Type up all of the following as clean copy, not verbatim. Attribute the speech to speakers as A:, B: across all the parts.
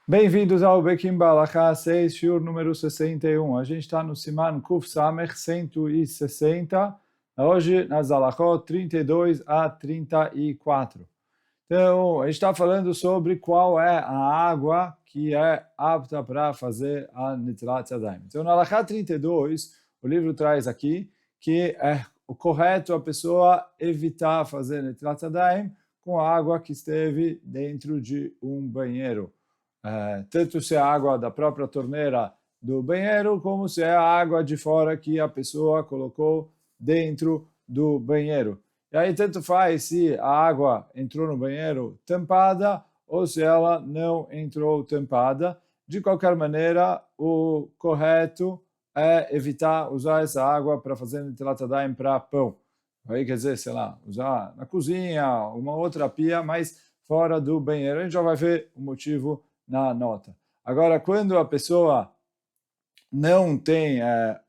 A: Bem-vindos ao Bekim Balachá 6, shiur número 61. A gente está no Siman Kuf Samech 160, hoje nas Alachot 32 a 34. Então, a gente está falando sobre qual é a água que é apta para fazer a Netilat Yadayim. Então, na Alachá 32, o livro traz aqui que é o correto a pessoa evitar fazer Netilat Yadayim com a água que esteve dentro de um banheiro. Tanto se é a água da própria torneira do banheiro, como se é a água de fora que a pessoa colocou dentro do banheiro. E aí tanto faz se a água entrou no banheiro tampada ou se ela não entrou tampada. De qualquer maneira, o correto é evitar usar essa água para fazer Netilat Yadayim para pão. Aí quer dizer, sei lá, usar na cozinha, uma outra pia, mas fora do banheiro. A gente já vai ver o motivo na nota. Agora, quando a pessoa não tem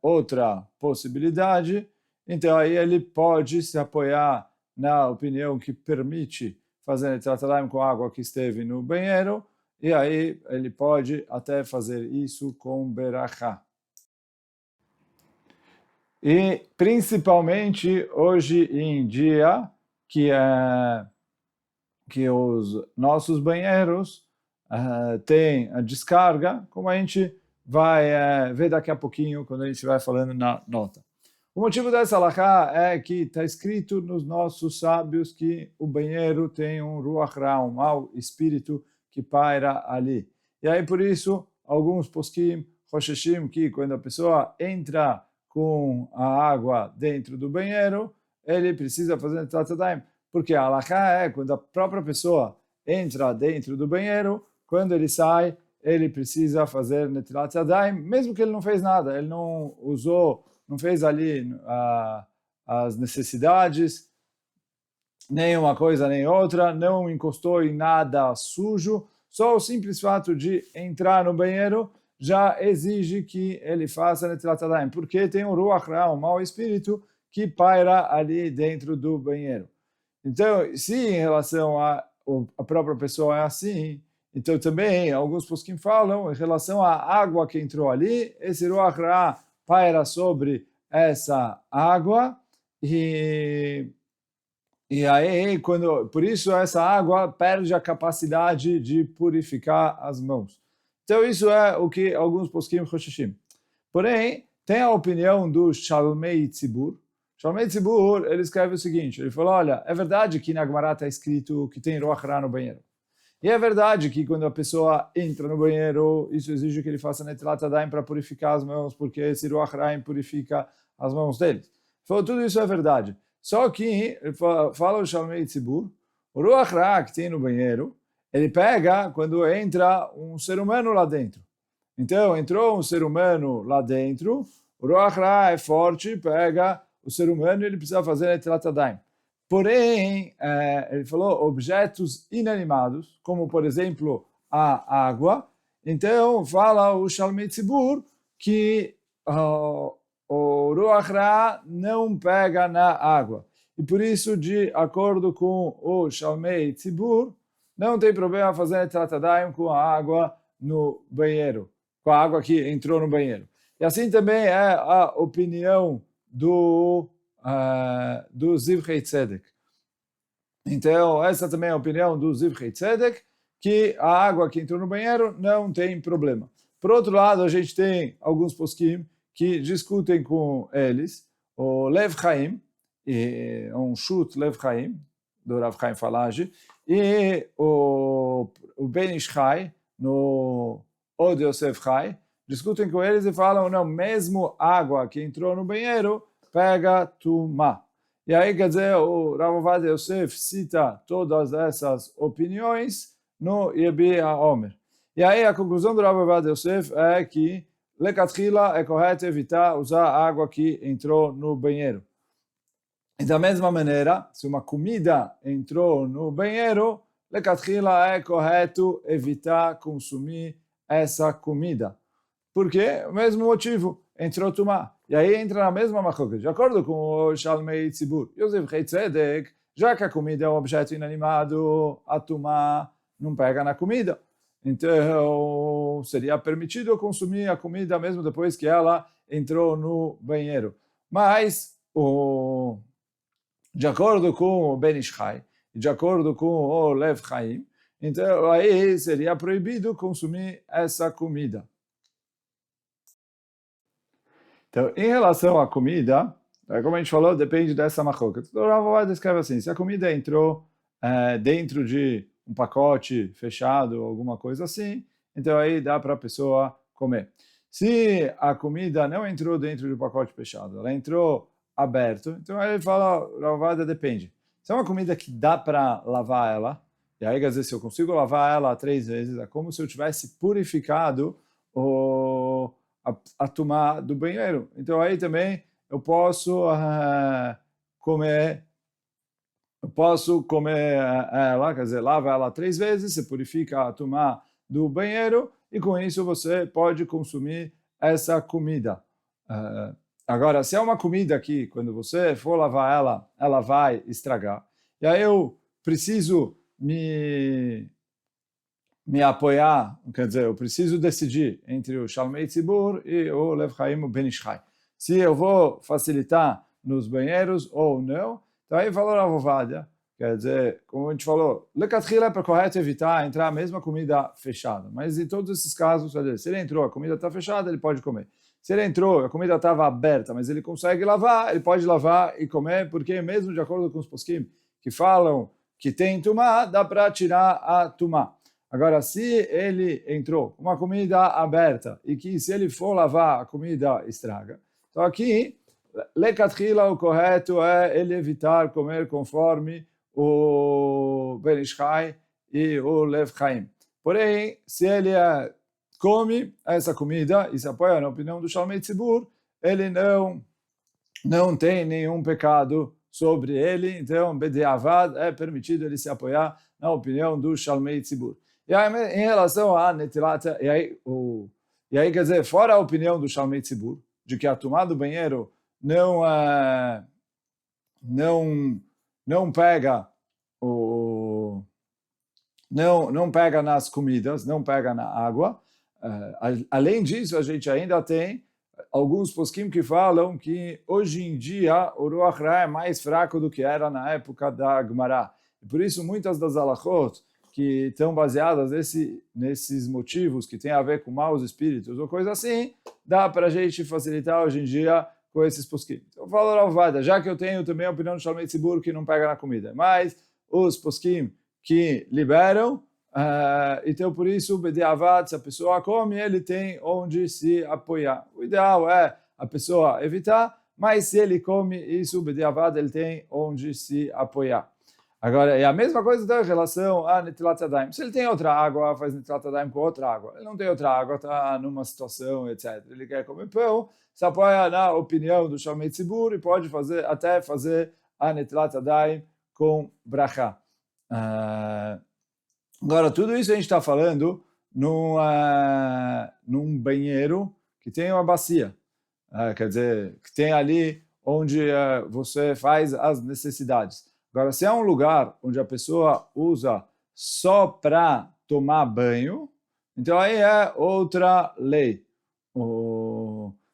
A: outra possibilidade, então aí ele pode se apoiar na opinião que permite fazer Netilat Yadayim com água que esteve no banheiro, e aí ele pode até fazer isso com berachá. E principalmente hoje em dia, que os nossos banheiros tem a descarga, como a gente vai ver daqui a pouquinho, quando a gente vai falando na nota. O motivo dessa alahá é que está escrito nos nossos sábios que o banheiro tem um ruach ra, um mau espírito que paira ali. E aí, por isso, alguns poskim, rosheshim, que quando a pessoa entra com a água dentro do banheiro, ele precisa fazer Netilat Yadayim, porque a alahá é quando a própria pessoa entra dentro do banheiro, quando ele sai, ele precisa fazer Netilat Yadayim, mesmo que ele não fez nada, ele não usou, não fez ali as necessidades, nem uma coisa nem outra, não encostou em nada sujo, só o simples fato de entrar no banheiro já exige que ele faça Netilat Yadayim, porque tem um ruach ra, um mau espírito, que paira ali dentro do banheiro. Então, se em relação a própria pessoa é assim, então também alguns poskim falam em relação à água que entrou ali, esse ruach ra paira sobre essa água e aí por isso essa água perde a capacidade de purificar as mãos. Então isso é o que alguns poskim choshishim. Porém, tem a opinião do Shalmei Tzibur. Shalmei Tzibur, ele escreve o seguinte, ele falou, olha, é verdade que na Gemara está escrito que tem ruach ra no banheiro. E é verdade que quando a pessoa entra no banheiro, isso exige que ele faça Netilat Yadayim para purificar as mãos, porque esse ruach ra purifica as mãos dele. Falou, tudo isso é verdade. Só que, fala o Shalmei Tzibur, o ruach ra que tem no banheiro, ele pega quando entra um ser humano lá dentro. Então, entrou um ser humano lá dentro, o ruach ra é forte, pega o ser humano e ele precisa fazer Netilat Yadayim. Porém, ele falou objetos inanimados, como por exemplo a água. Então, fala o Shalmei Tzibur que o ruach ra não pega na água. E por isso, de acordo com o Shalmei Tzibur, não tem problema fazer Netilat Yadayim com a água no banheiro, com a água que entrou no banheiro. E assim também é a opinião do Zivchei Tzedek. Então, essa também é a opinião do Zivchei Tzedek, que a água que entrou no banheiro não tem problema. Por outro lado, a gente tem alguns poskim que discutem com eles, o Lev Chaim, um Shut Lev Chaim, do Rav Chaim Falage, e o Ben Ish Chai, no Od Yosef Chai, discutem com eles e falam, não, mesmo água que entrou no banheiro, pega tumá. E aí, quer dizer, o Rav Ovadia Yosef cita todas essas opiniões no Yebi HaOmer. E aí, a conclusão do Rav Ovadia Yosef é que, lecatchila, é correto evitar usar a água que entrou no banheiro. E da mesma maneira, se uma comida entrou no banheiro, lecatchila é correto evitar consumir essa comida. Por quê? O mesmo motivo, entrou tumá. E aí entra na mesma machoket. De acordo com o Shalmei Tzibur, Yosef Tzedek, já que a comida é um objeto inanimado, a tumá não pega na comida. então seria permitido consumir a comida mesmo depois que ela entrou no banheiro. Mas, de acordo com o Ben Ish Chai, de acordo com o Lev Chaim, então aí seria proibido consumir essa comida. Então, em relação à comida, como a gente falou, depende dessa machoca. O Rav descreve assim, se a comida entrou dentro de um pacote fechado, alguma coisa assim, então aí dá para a pessoa comer. Se a comida não entrou dentro de um pacote fechado, ela entrou aberto, então aí ele fala, Rav depende. Se é uma comida que dá para lavar ela, e aí quer dizer, se eu consigo lavar ela 3 vezes, é como se eu tivesse purificado a tomar do banheiro. Então aí também eu posso comer ela, quer dizer, lava ela 3 vezes, você purifica a tomar do banheiro e com isso você pode consumir essa comida. Agora, se é uma comida que quando você for lavar ela, ela vai estragar, e aí eu preciso me apoiar, quer dizer, eu preciso decidir entre o Shalmei Tzibur e o Lev Chaim, o Ben Ish Chai. Se eu vou facilitar nos banheiros ou não, então aí falou Rav Ovadia, quer dizer, como a gente falou, lecatchila é correto evitar entrar a mesma comida fechada, mas em todos esses casos, se ele entrou, a comida está fechada, ele pode comer. Se ele entrou, a comida estava aberta, mas ele consegue lavar, ele pode lavar e comer, porque mesmo de acordo com os poskim que falam que tem tumá, dá para tirar a tumá. Agora, se ele entrou com uma comida aberta e que se ele for lavar, a comida estraga, então aqui, lecatchila, o correto é ele evitar comer conforme o Ben Ish Chai e o Lev Chaim. Porém, se ele come essa comida e se apoia na opinião do Shalmei Tzibur, ele não tem nenhum pecado sobre ele, então, Bediavad, é permitido ele se apoiar na opinião do Shalmei Tzibur. E aí, em relação a Netilat, e aí, quer dizer, fora a opinião do Shalmei Tzibur, de que a tomada do banheiro não pega não pega nas comidas, não pega na água. Além disso, a gente ainda tem alguns poskim que falam que hoje em dia o Ruach Ra é mais fraco do que era na época da Gemara. E por isso muitas das halachot que estão baseadas nesses motivos que tem a ver com maus espíritos ou coisa assim, dá para a gente facilitar hoje em dia com esses poskim. Então eu falo Rav Ovadia, já que eu tenho também a opinião do Shalmei Tzibur que não pega na comida, mas os poskim que liberam, então por isso, Bediavad, se a pessoa come, ele tem onde se apoiar. O ideal é a pessoa evitar, mas se ele come isso, Bediavad, ele tem onde se apoiar. Agora, é a mesma coisa em relação a Netilat Yadayim. Se ele tem outra água, faz Netilat Yadayim com outra água. Ele não tem outra água, está numa situação, etc. Ele quer comer pão, se apoia na opinião do Shalmei Tzibur e pode até fazer a Netilat Yadayim com brachá. Agora, tudo isso a gente está falando num banheiro que tem uma bacia. Quer dizer, que tem ali onde você faz as necessidades. Agora, se é um lugar onde a pessoa usa só para tomar banho, então aí é outra lei.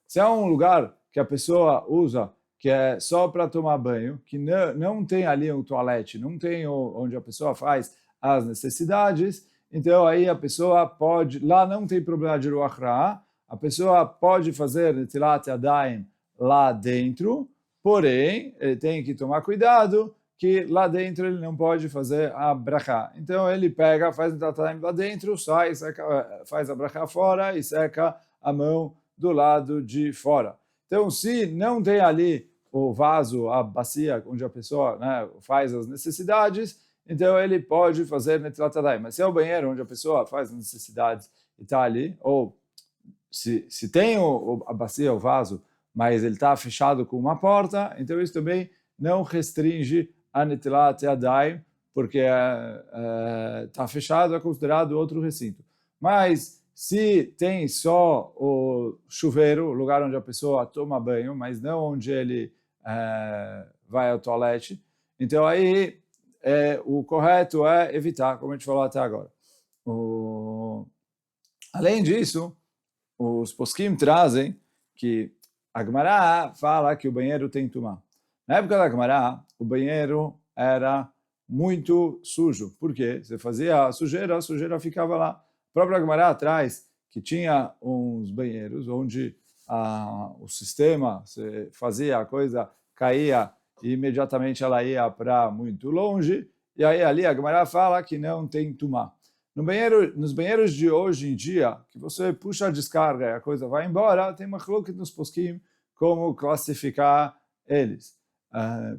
A: Se é um lugar que a pessoa usa que é só para tomar banho, que não tem ali um toalete, não tem onde a pessoa faz as necessidades, então aí a pessoa pode, lá não tem problema de Ruach Ra, a pessoa pode fazer Netilat Yadayim lá dentro, porém, ele tem que tomar cuidado que lá dentro ele não pode fazer a brachá. Então ele pega, faz Netilat Yadayim lá dentro, sai, faz a brachá fora e seca a mão do lado de fora. Então, se não tem ali o vaso, a bacia onde a pessoa faz as necessidades, então ele pode fazer Netilat Yadayim. Mas se é o banheiro onde a pessoa faz as necessidades e está ali, ou se tem a bacia, o vaso, mas ele está fechado com uma porta, então isso também não restringe a Netilat Yadayim, porque está fechado, é considerado outro recinto. Mas se tem só o chuveiro, o lugar onde a pessoa toma banho, mas não onde ele vai ao toalete, então aí o correto é evitar, como a gente falou até agora. Além disso, os poskim trazem que a Gemara fala que o banheiro tem tumá. Na época da Gemara, o banheiro era muito sujo. Por quê? Você fazia a sujeira ficava lá. A própria Gemara traz que tinha uns banheiros onde o sistema, você fazia a coisa, caía e imediatamente ela ia para muito longe. E aí ali a Gemara fala que não tem tumá. Nos banheiros de hoje em dia, que você puxa a descarga e a coisa vai embora, tem uma coloque nos poskim como classificar eles.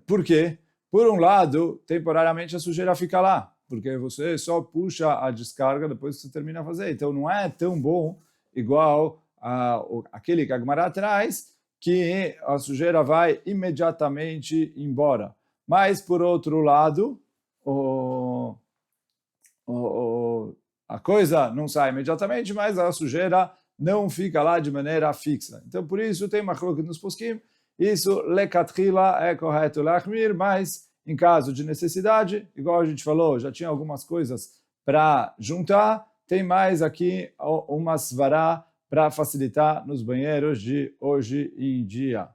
A: Por quê? Por um lado, temporariamente a sujeira fica lá, porque você só puxa a descarga depois que você termina a fazer. Então não é tão bom igual aquele que a Gemara traz, que a sujeira vai imediatamente embora. Mas, por outro lado, a coisa não sai imediatamente, mas a sujeira não fica lá de maneira fixa. Então, por isso, tem machlok nos poskim. Isso, lekatrila, é correto lachmir, mas em caso de necessidade, igual a gente falou, já tinha algumas coisas para juntar, tem mais aqui uma svará para facilitar nos banheiros de hoje em dia.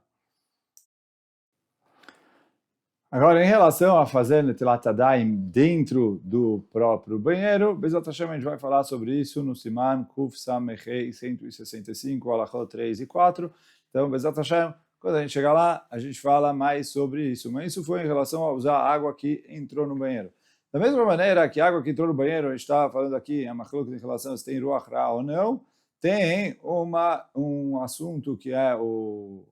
A: Agora, em relação a fazer Netilat Yadayim dentro do próprio banheiro, Bezat Hashem, a gente vai falar sobre isso no Siman Kuf Samechei 165, Alachot 3 e 4. Então, Bezat Hashem, quando a gente chegar lá, a gente fala mais sobre isso. Mas isso foi em relação a usar a água que entrou no banheiro. Da mesma maneira que a água que entrou no banheiro, a gente está falando aqui, a machlok em relação a se tem Ruach Ra ou não, tem um assunto que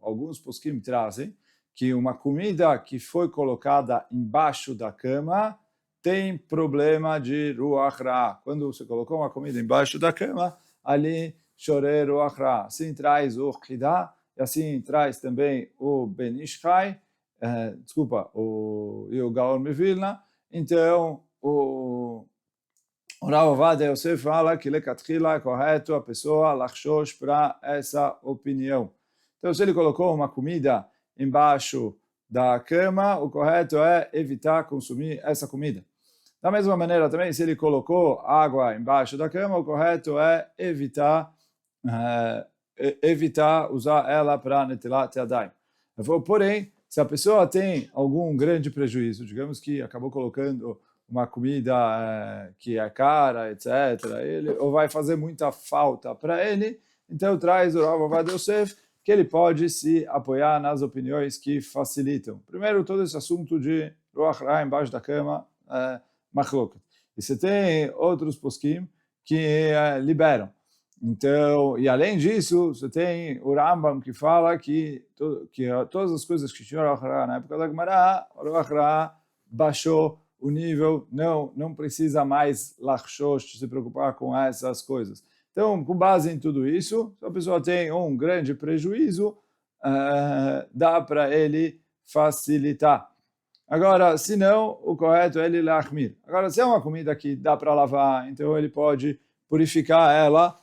A: alguns poskim trazem, que uma comida que foi colocada embaixo da cama tem problema de Ruach Ra. Quando você colocou uma comida embaixo da cama, ali chorei Ruach Ra. Assim traz o Chidá, e assim traz também o Ben Ishchai, e o Gaon Mevilna. Então, o Rav Ovadia Yosef fala que lecatchila é correto a pessoa lachshosh para essa opinião. Então, se ele colocou uma comida embaixo da cama, o correto é evitar consumir essa comida. Da mesma maneira também, se ele colocou água embaixo da cama, o correto é evitar usar ela para Netilat Yadayim. Porém, se a pessoa tem algum grande prejuízo, digamos que acabou colocando uma comida que é cara, etc., ou vai fazer muita falta para ele, então traz o Rav Ovadia Yosef, que ele pode se apoiar nas opiniões que facilitam. Primeiro, todo esse assunto de Ruach Ra embaixo da cama, machloket. E você tem outros poskim que liberam. Então, e além disso, você tem o Rambam que fala que todas as coisas que tinham Ruach Ra na época da Gemara, o Ruach Ra baixou o nível, não precisa mais lachshosh, se preocupar com essas coisas. Então, com base em tudo isso, se a pessoa tem um grande prejuízo, dá para ele facilitar. Agora, se não, o correto é ele lachmir. Agora, se é uma comida que dá para lavar, então ele pode purificar ela,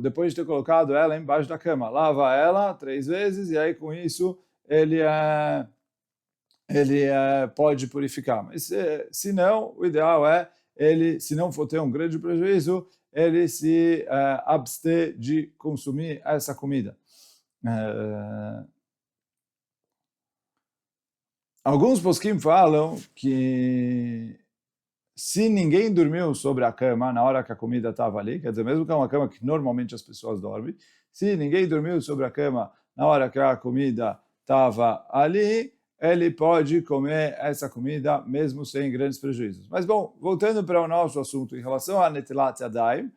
A: depois de ter colocado ela embaixo da cama. Lava ela 3 vezes e aí com isso ele pode purificar. Mas se não, o ideal é ele, se não for ter um grande prejuízo, ele se abster de consumir essa comida. Alguns poskim falam que se ninguém dormiu sobre a cama na hora que a comida estava ali, quer dizer, mesmo que é uma cama que normalmente as pessoas dormem, se ninguém dormiu sobre a cama na hora que a comida estava ali, ele pode comer essa comida mesmo sem grandes prejuízos. Mas bom, voltando para o nosso assunto em relação a Netilat Yadayim,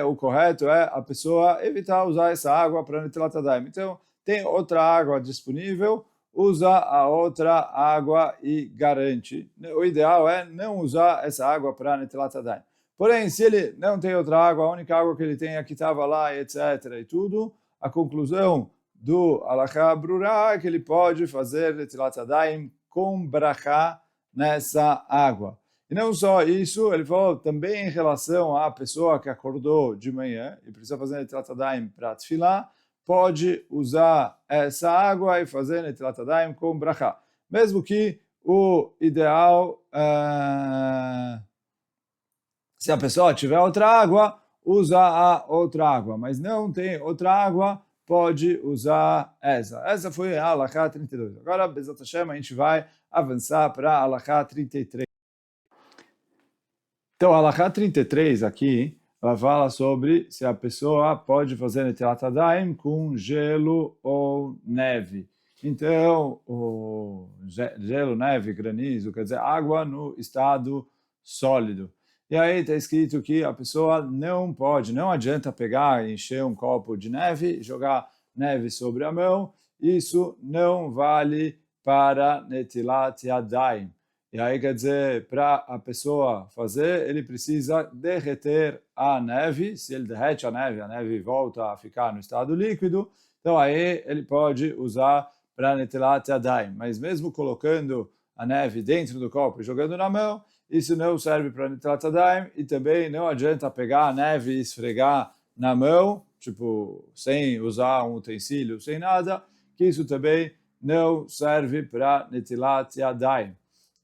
A: o correto é a pessoa evitar usar essa água para Netilat Yadayim. Então, tem outra água disponível, usa a outra água e garante. O ideal é não usar essa água para Netilat Yadayim. Porém, se ele não tem outra água, a única água que ele tem é que estava lá, etc. e tudo, a conclusão do Alachá Brurá é que ele pode fazer Netilat Yadayim com brachá nessa água. E não só isso, ele falou também em relação à pessoa que acordou de manhã e precisa fazer Netilat Yadayim para Tfilah, pode usar essa água e fazer Netilat Yadayim com brachá. Mesmo que o ideal, se a pessoa tiver outra água, usa a outra água, mas não tem outra água, pode usar essa. Essa foi a Halakha 32. Agora, Bezat Hashem, a gente vai avançar para a Halakha 33. Então, a Halakha 33 aqui, ela fala sobre se a pessoa pode fazer Netilat Yadayim com gelo ou neve. Então, o gelo, neve, granizo, quer dizer, água no estado sólido. E aí está escrito que a pessoa não pode, não adianta pegar e encher um copo de neve, jogar neve sobre a mão, isso não vale para Netilat Yadayim. E aí, quer dizer, para a pessoa fazer, ele precisa derreter a neve. Se ele derrete a neve volta a ficar no estado líquido. Então, aí ele pode usar para Netilat Yadayim. Mas mesmo colocando a neve dentro do copo e jogando na mão, isso não serve para Netilat Yadayim. E também não adianta pegar a neve e esfregar na mão, tipo, sem usar um utensílio, sem nada, que isso também não serve para Netilat Yadayim.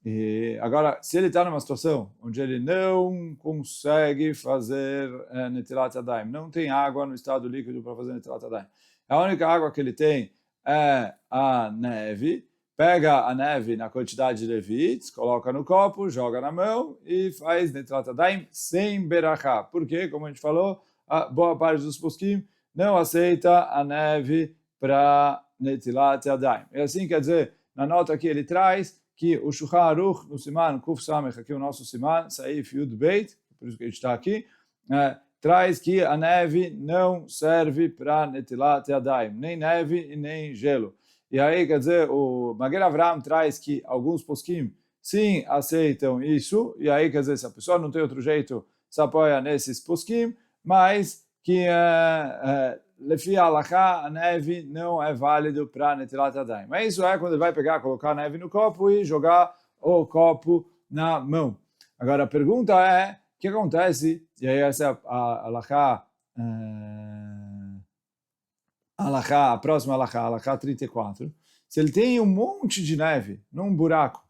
A: E agora, se ele está numa situação onde ele não consegue fazer Netilat Yadayim, não tem água no estado líquido para fazer Netilat Yadayim, a única água que ele tem é a neve, pega a neve na quantidade de levites, coloca no copo, joga na mão e faz Netilat Yadayim sem berachá. Porque, como a gente falou, a boa parte dos poskim não aceita a neve para Netilat Yadayim. E assim, quer dizer, na nota que ele traz, que o Shulchan Aruch, no Siman Kuf Samech, aqui o nosso Siman, Saif Yud Beit, por isso que a gente está aqui, traz que a neve não serve para Netilat Yadayim, nem neve e nem gelo. E aí, quer dizer, o Magen Avraham traz que alguns poskim sim aceitam isso, e aí, quer dizer, se a pessoa não tem outro jeito, se apoia nesses poskim, mas que Lefi Halakha, a neve não é válido para Netilat Yadayim. Mas isso é quando ele vai pegar, colocar a neve no copo e jogar o copo na mão. Agora a pergunta é, o que acontece? E aí essa é a Halakha, a próxima Halakha 34. Se ele tem um monte de neve num buraco,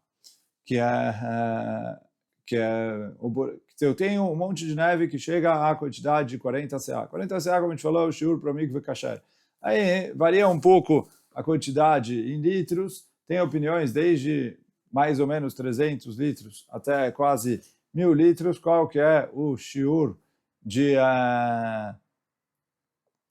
A: se eu tenho um monte de neve que chega à quantidade de 40 CA. 40 CA, como a gente falou, é o shiur para mikve kasher. Aí varia um pouco a quantidade em litros, tem opiniões desde mais ou menos 300 litros até quase 1.000 litros, qual que é o shiur de,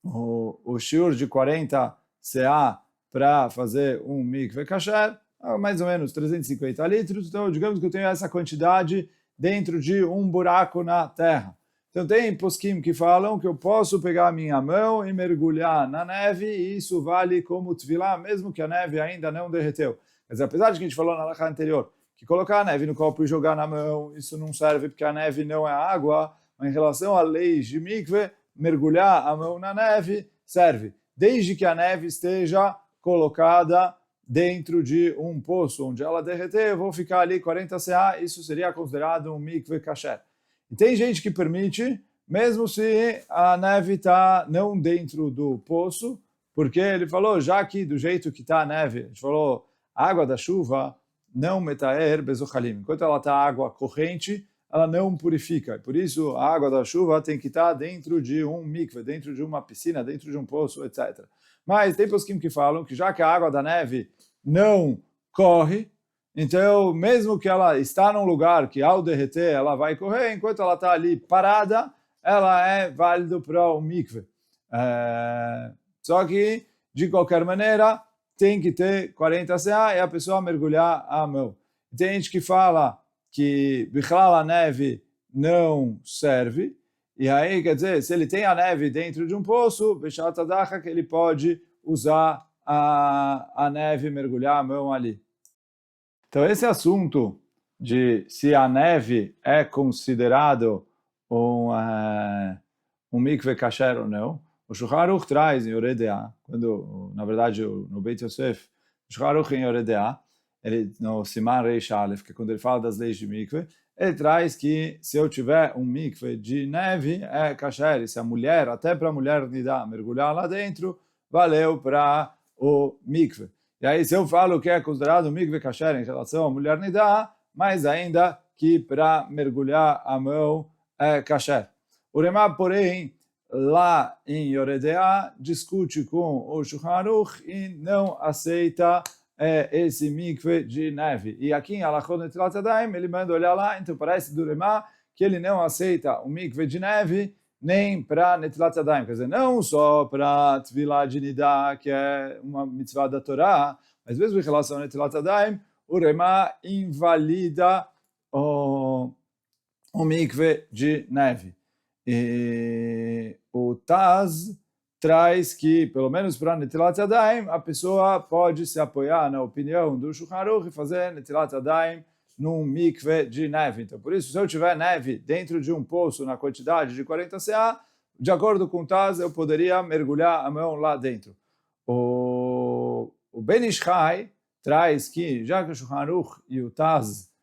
A: o shiur de 40 CA para fazer um mikve kasher, mais ou menos 350 litros, então digamos que eu tenho essa quantidade dentro de um buraco na terra. Então tem poskim que falam que eu posso pegar a minha mão e mergulhar na neve, e isso vale como tefilá, mesmo que a neve ainda não derreteu. Mas apesar de que a gente falou na halakha anterior, que colocar a neve no copo e jogar na mão, isso não serve porque a neve não é água, mas em relação à lei de mikve, mergulhar a mão na neve serve, desde que a neve esteja colocada dentro de um poço onde ela derreter, eu vou ficar ali 40 CA, isso seria considerado um mikve kasher. E tem gente que permite, mesmo se a neve está não dentro do poço, porque ele falou, já que do jeito que está a neve, a gente falou, a água da chuva não metaer bezochalim. Enquanto ela está água corrente, ela não purifica. Por isso, a água da chuva tem que estar dentro de um mikve, dentro de uma piscina, dentro de um poço, etc. Mas tem poskim que falam que já que a água da neve não corre, então mesmo que ela está num lugar que ao derreter ela vai correr, enquanto ela está ali parada, ela é válida para o mikve. Só que, de qualquer maneira, tem que ter 40 CA e a pessoa mergulhar a mão. Tem gente que fala que bichlal a neve não serve, e aí, quer dizer, se ele tem a neve dentro de um poço, Beshat Adacha, que ele pode usar a neve, mergulhar a mão ali. Então, esse assunto de se a neve é considerado um mikve kasher ou não, o Shulchan Aruch traz em Yoredea, quando, na verdade, no Beit Yosef, o Shulchan Aruch em Yoredea, ele, no Siman Reish Aleph, que é quando ele fala das leis de mikve, ele traz que se eu tiver um mikve de neve, é kasher, e se a mulher, até para a mulher nidá, mergulhar lá dentro, valeu para o mikve. E aí, se eu falo que é considerado mikve kasher em relação à mulher nidá, mais ainda que para mergulhar a mão é kasher. O Remá, porém, lá em Yoredea, discute com o Shulchan Aruch e não aceita esse mikve de neve. E aqui em Alachot Netilat Yadayim, ele manda olhar lá, então parece do Remá que ele não aceita o mikve de neve nem para Netilat Yadayim, quer dizer, não só para Tvilah de Nidá, que é uma mitzvah da Torá, mas mesmo em relação a Netilat Yadayim, o Remá invalida o mikve de neve. E o Taz traz que, pelo menos para Netilat Yadayim, a pessoa pode se apoiar na opinião do Shulchan Aruch e fazer Netilat Yadayim num mikve de neve. Então, por isso, se eu tiver neve dentro de um poço na quantidade de 40 CA, de acordo com o Taz, eu poderia mergulhar a mão lá dentro. O Ben Ish Chai traz que, já que o Shulchan Aruch e o Taz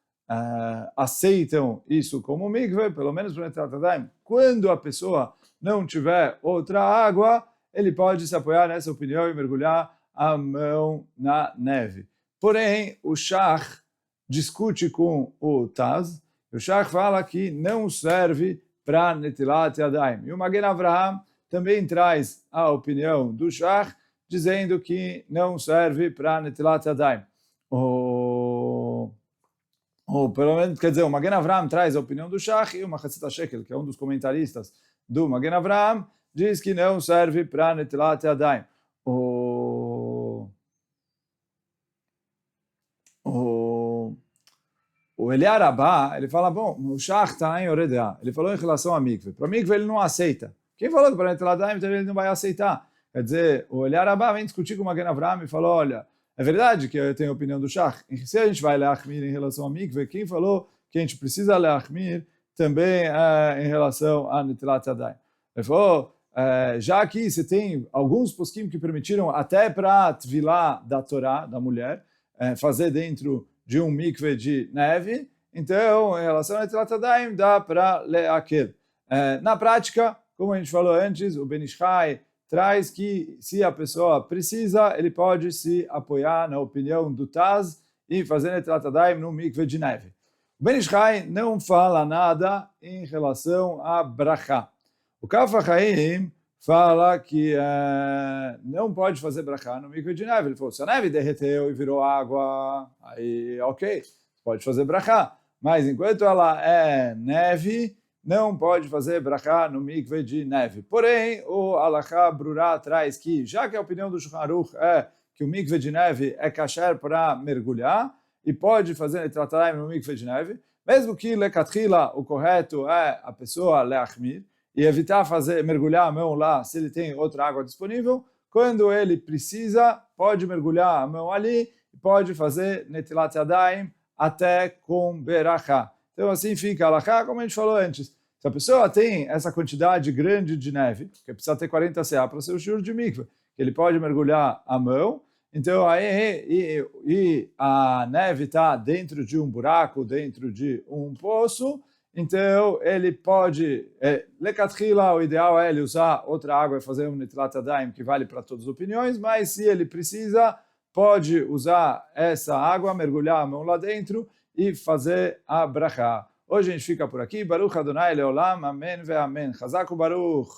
A: aceitam isso como mikve, pelo menos para Netilat Yadayim, quando a pessoa não tiver outra água, ele pode se apoiar nessa opinião e mergulhar a mão na neve. Porém, o Shach discute com o Taz, e o Shach fala que não serve para Netilat Yadayim. E o Magen Avraham também traz a opinião do Shach, dizendo que não serve para Netilat Yadayim. Ou pelo menos, quer dizer, o Magen Avraham traz a opinião do Shach e o Machatzit HaShekel, que é um dos comentaristas do Magen Avraham, diz que não serve para Netilat Yadayim. O Eliar Abba, ele fala, bom, o Shach está em Yoredea, ele falou em relação a mikve. Para mikve ele não aceita. Quem falou que para Netilat Yadayim então ele não vai aceitar? Quer dizer, o Eliar Abba vem discutir com o Magen Avraham e falou, olha, é verdade que eu tenho a opinião do Shach. Se a gente vai leachmir em relação a mikve, quem falou que a gente precisa leachmir também em relação a Netilat Yadayim? Ele falou, já que você tem alguns poskim que permitiram até para Tvilah da Torá, da mulher, fazer dentro de um mikve de neve, então, em relação a Netilat Yadayim, dá para leakel. Na prática, como a gente falou antes, o Ben Ish Chai traz que se a pessoa precisa, ele pode se apoiar na opinião do Taz e fazer Netilat Yadayim no mikve de neve. O Ben Ish Chai não fala nada em relação a brachá. O Kaf HaChaim fala que não pode fazer brachá no mikve de neve. Ele falou, se a neve derreteu e virou água, aí ok, pode fazer brachá. Mas enquanto ela é neve, não pode fazer brachá no mikve de neve. Porém, o Alachá Brurá traz que, já que a opinião do Shulchan Aruch é que o mikve de neve é kasher para mergulhar, e pode fazer Netilat Yadayim no mikve de neve, mesmo que lecatchila, o correto é a pessoa leachmir, e evitar mergulhar a mão lá se ele tem outra água disponível, quando ele precisa, pode mergulhar a mão ali, e pode fazer Netilat Yadayim até com berachá. Então assim fica a alachá, como a gente falou antes. Se a pessoa tem essa quantidade grande de neve, que precisa ter 40 CA para ser o shiur de mikve, que ele pode mergulhar a mão, então aí a neve está dentro de um buraco, dentro de um poço, então ele pode, lecatchila, o ideal é ele usar outra água e fazer um Netilat Yadayim que vale para todas as opiniões, mas se ele precisa, pode usar essa água, mergulhar a mão lá dentro e fazer a brachá. Hoje a gente fica por aqui. Baruch Adonai Leolam. Amém ve amém. Chazak u'baruch.